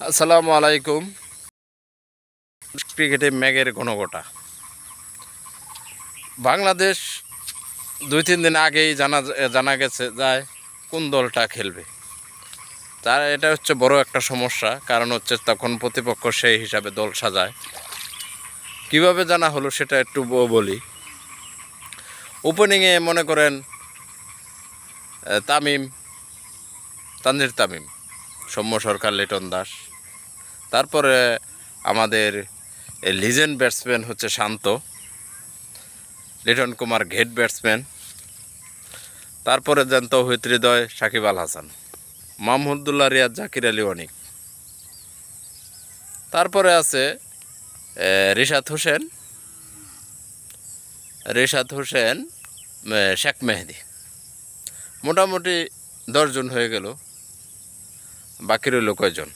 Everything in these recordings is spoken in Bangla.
আসসালামু আলাইকুম। ক্রিকেটে ম্যাগের ঘনঘটা। বাংলাদেশ 2-3 দিন আগেই জানা গেছে যায় কোন দলটা খেলবে। তার এটা হচ্ছে বড় একটা সমস্যা, কারণ হচ্ছে তখন প্রতিপক্ষ সেই হিসাবে দল সাজায়। কিভাবে জানা হলো সেটা একটু বলি। ওপেনিংয়ে মনে করেন তানজিদ তামিম, সৌম্য সরকার, লিটন দাস। তারপরে আমাদের লিজেন্ড ব্যাটসম্যান হচ্ছে শান্ত, লিটন কুমার ঘেট ব্যাটসম্যান। তারপরে দেন তৌহিদ হৃদয়, সাকিব আল হাসান, মাহমুদুল্লাহ রিয়াদ, জাকির আলী অনিক। তারপরে আছে রিশাদ হোসেন, শেখ মেহেদি। মোটামুটি 10 জন হয়ে গেল। বাকি রইল কয়জন?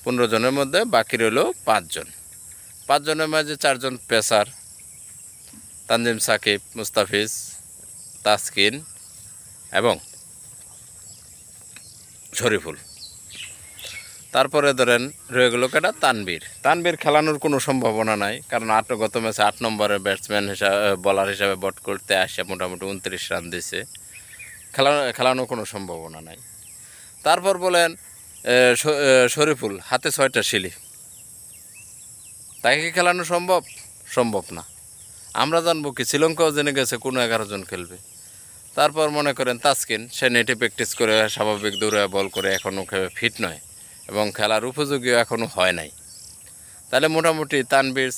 15 জনের মধ্যে বাকি রইল 5 জন। 5 জনের মাঝে 4 জন পেসার, তানজিম, সাকিব, মুস্তাফিজ, তাসকিন এবং শরীফুল। তারপরে ধরেন রয়ে গেল কেটা তানবীর খেলানোর কোনো সম্ভাবনা নাই, কারণ গত ম্যাচে 8 নম্বরের ব্যাটসম্যান হিসাবে, বলার হিসাবে বট করতে আসে মোটামুটি 29 রান দিছে। খেলানোর কোনো সম্ভাবনা নাই। তারপর বলেন শরীফুল, হাতে 6টা শিলি, তাকে কি খেলানো সম্ভব না। আমরা জানবো কি, শ্রীলঙ্কাও জেনে গেছে কোনো 11 জন খেলবে। তারপর মনে করেন তাসকিন, সে নেটে প্র্যাকটিস করে স্বাভাবিক দৌড়ে বল করে এখনও ফিট নয় এবং খেলার উপযোগীও এখনও হয় নাই। তাহলে মোটামুটি তানবীর,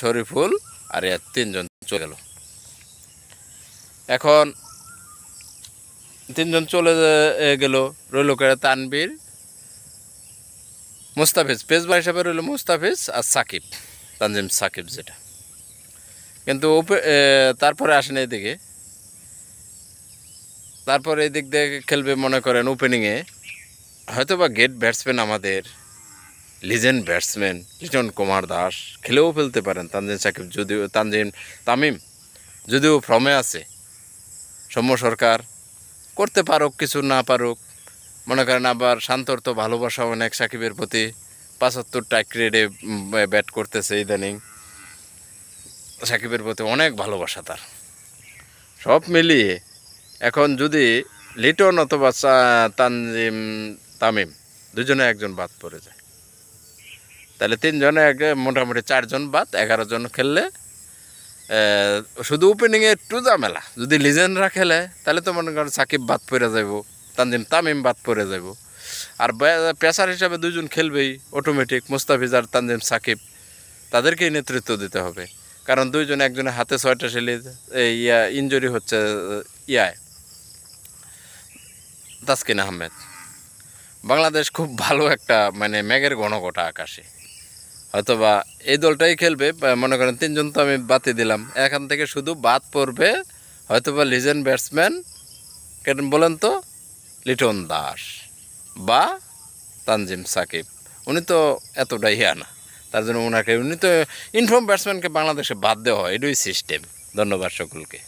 শরীফুল আর 3 জন চলে গেল। এখন 3 জন চলে গেল, রইল করে তানবীর, মুস্তাফিজ, পেসবার হিসাবে রইল মুস্তাফিজ আর সাকিব, তানজিম সাকিব যেটা। কিন্তু তারপরে আসেন এইদিকে, তারপরে এই দিক দিয়ে খেলবে মনে করেন ওপেনিংয়ে হয়তো বা গেট ব্যাটসম্যান, আমাদের লিজেন্ড ব্যাটসম্যান লিটন কুমার দাস খেলেও ফেলতে পারেন। তামিম যদিও ফর্মে আছে, সৌম্য সরকার করতে পারুক, কিছু না পারুক, মনে করেন আবার শান্তর তো ভালোবাসা অনেক সাকিবের প্রতি, 75 টাইক রেডে ব্যাট করতেছে ইদানিং, সাকিবের প্রতি অনেক ভালোবাসা তার। সব মিলিয়ে এখন যদি লিটন অথবা তামিম দুজনে একজন বাদ পড়ে যায়, তাহলে 3 জনে মোটামুটি 4 জন বাদ, 11 জন খেললে শুধু ওপেনিংয়ে একটু ঝামেলা। যদি লিজেন্ডরা খেলে তাহলে তো মনে করেন সাকিব বাদ পড়ে যাব, তামিম বাদ পড়ে যাব। আর পেসার হিসাবে 2 জন খেলবেই অটোমেটিক, মুস্তাফিজ আর তানজিম সাকিব, তাদেরকেই নেতৃত্ব দিতে হবে। কারণ 2 জন, একজনের হাতে 6টা শিলি, ইনজুরি হচ্ছে তাসকিন আহমেদ। বাংলাদেশ খুব ভালো একটা ম্যাগের ঘনঘটা আকাশে। হয়তোবা এই দলটাই খেলবে, মনে করেন 3 জন তো আমি বাতি দিলাম, এখান থেকে শুধু বাদ পড়বে হয়তোবা লিজেন্ড ব্যাটসম্যান, কেন বলেন তো, লিটন দাস বা তানজিম সাকিব। উনি তো এতটাই না, তার জন্য উনি তো ইনফর্ম ব্যাটসম্যানকে বাংলাদেশে বাদ দেওয়া হয়, এটাই সিস্টেম। ধন্যবাদ সকলকে।